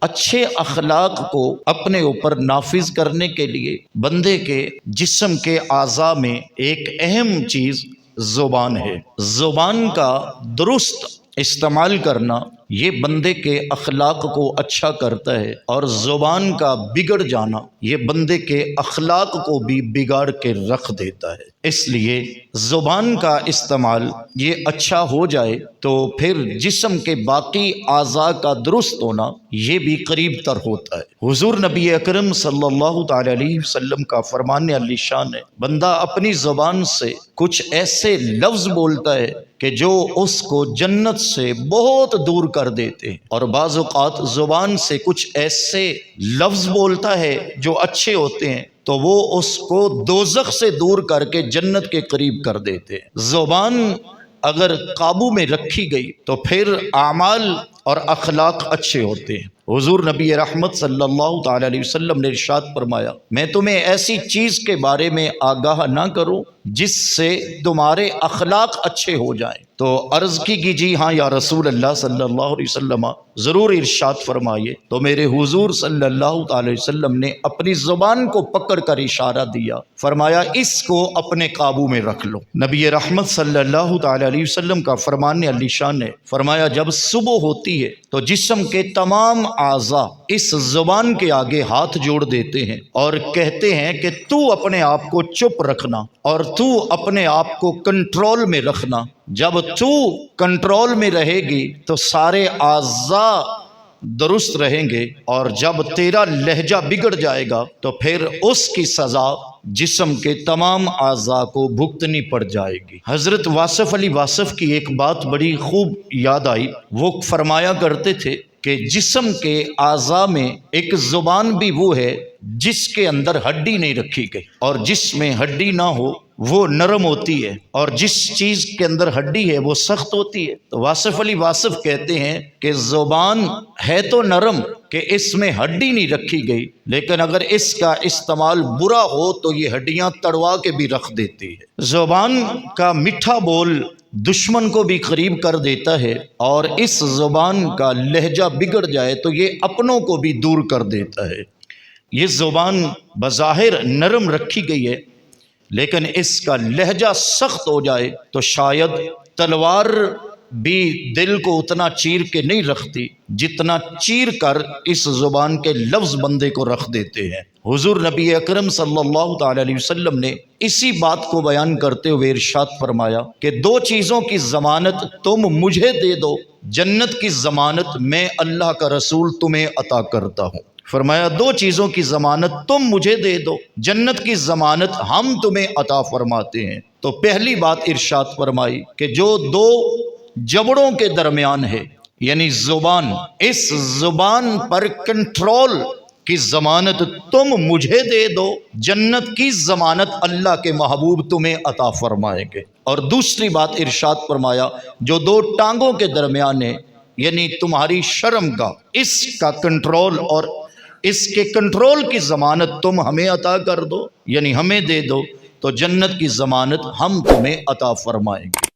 اچھے اخلاق کو اپنے اوپر نافذ کرنے کے لیے بندے کے جسم کے اعضاء میں ایک اہم چیز زبان ہے۔ زبان کا درست استعمال کرنا یہ بندے کے اخلاق کو اچھا کرتا ہے، اور زبان کا بگڑ جانا یہ بندے کے اخلاق کو بھی بگاڑ کے رکھ دیتا ہے۔ اس لیے زبان کا استعمال یہ اچھا ہو جائے تو پھر جسم کے باقی اعضاء کا درست ہونا یہ بھی قریب تر ہوتا ہے۔ حضور نبی اکرم صلی اللہ تعالی علیہ وسلم کا فرمان علی شان ہے، بندہ اپنی زبان سے کچھ ایسے لفظ بولتا ہے کہ جو اس کو جنت سے بہت دور کر دیتے ہیں، اور بعض اوقات زبان سے کچھ ایسے لفظ بولتا ہے جو اچھے ہوتے ہیں تو وہ اس کو دوزخ سے دور کر کے جنت کے قریب کر دیتے ہیں۔ زبان اگر قابو میں رکھی گئی تو پھر اعمال اور اخلاق اچھے ہوتے ہیں۔ حضور نبی رحمت صلی اللہ تعالی علیہ وسلم نے ارشاد فرمایا، میں تمہیں ایسی چیز کے بارے میں آگاہ نہ کروں جس سے تمہارے اخلاق اچھے ہو جائیں۔ تو عرض کی کہ جی ہاں یا رسول اللہ صلی اللہ علیہ وسلم، ضرور ارشاد فرمائیے۔ تو میرے حضور صلی اللہ تعالی وسلم نے اپنی زبان کو پکڑ کر اشارہ دیا، فرمایا اس کو اپنے قابو میں رکھ لو۔ نبی رحمت صلی اللہ تعالی علیہ وسلم کا فرمان علی شان ہے، فرمایا جب صبح ہوتی ہے تو جسم کے تمام اعضاء اس زبان کے آگے ہاتھ جوڑ دیتے ہیں اور کہتے ہیں کہ تو اپنے آپ کو چپ رکھنا اور تو اپنے آپ کو کنٹرول میں رکھنا۔ جب تو کنٹرول میں رہے گی تو سارے اعضاء درست رہیں گے، اور جب تیرا لہجہ بگڑ جائے گا تو پھر اس کی سزا جسم کے تمام اعضاء کو بھگتنی پڑ جائے گی۔ حضرت واصف علی واصف کی ایک بات بڑی خوب یاد آئی، وہ فرمایا کرتے تھے کہ جسم کے اعضاء میں ایک زبان بھی وہ ہے جس کے اندر ہڈی نہیں رکھی گئی، اور جس میں ہڈی نہ ہو وہ نرم ہوتی ہے، اور جس چیز کے اندر ہڈی ہے وہ سخت ہوتی ہے۔ تو واصف علی واصف کہتے ہیں کہ زبان ہے تو نرم کہ اس میں ہڈی نہیں رکھی گئی، لیکن اگر اس کا استعمال برا ہو تو یہ ہڈیاں تڑوا کے بھی رکھ دیتی ہے۔ زبان کا میٹھا بول دشمن کو بھی قریب کر دیتا ہے، اور اس زبان کا لہجہ بگڑ جائے تو یہ اپنوں کو بھی دور کر دیتا ہے۔ یہ زبان بظاہر نرم رکھی گئی ہے، لیکن اس کا لہجہ سخت ہو جائے تو شاید تلوار بھی دل کو اتنا چیر کے نہیں رکھتی جتنا چیر کر اس زبان کے لفظ بندے کو رکھ دیتے ہیں۔ حضور نبی اکرم صلی اللہ تعالی علیہ وسلم نے اسی بات کو بیان کرتے ہوئے ارشاد فرمایا کہ دو چیزوں کی ضمانت تم مجھے دے دو، جنت کی ضمانت میں اللہ کا رسول تمہیں عطا کرتا ہوں۔ فرمایا دو چیزوں کی ضمانت تم مجھے دے دو، جنت کی ضمانت ہم تمہیں عطا فرماتے ہیں۔ تو پہلی بات ارشاد فرمائی کہ جو دو جبڑوں کے درمیان ہے یعنی زبان، اس زبان پر کنٹرول کی ضمانت تم مجھے دے دو، جنت کی ضمانت اللہ کے محبوب تمہیں عطا فرمائیں گے۔ اور دوسری بات ارشاد فرمایا جو دو ٹانگوں کے درمیان ہے یعنی تمہاری شرم کا، اس کا کنٹرول اور اس کے کنٹرول کی ضمانت تم ہمیں عطا کر دو، یعنی ہمیں دے دو، تو جنت کی ضمانت ہم تمہیں عطا فرمائیں گے۔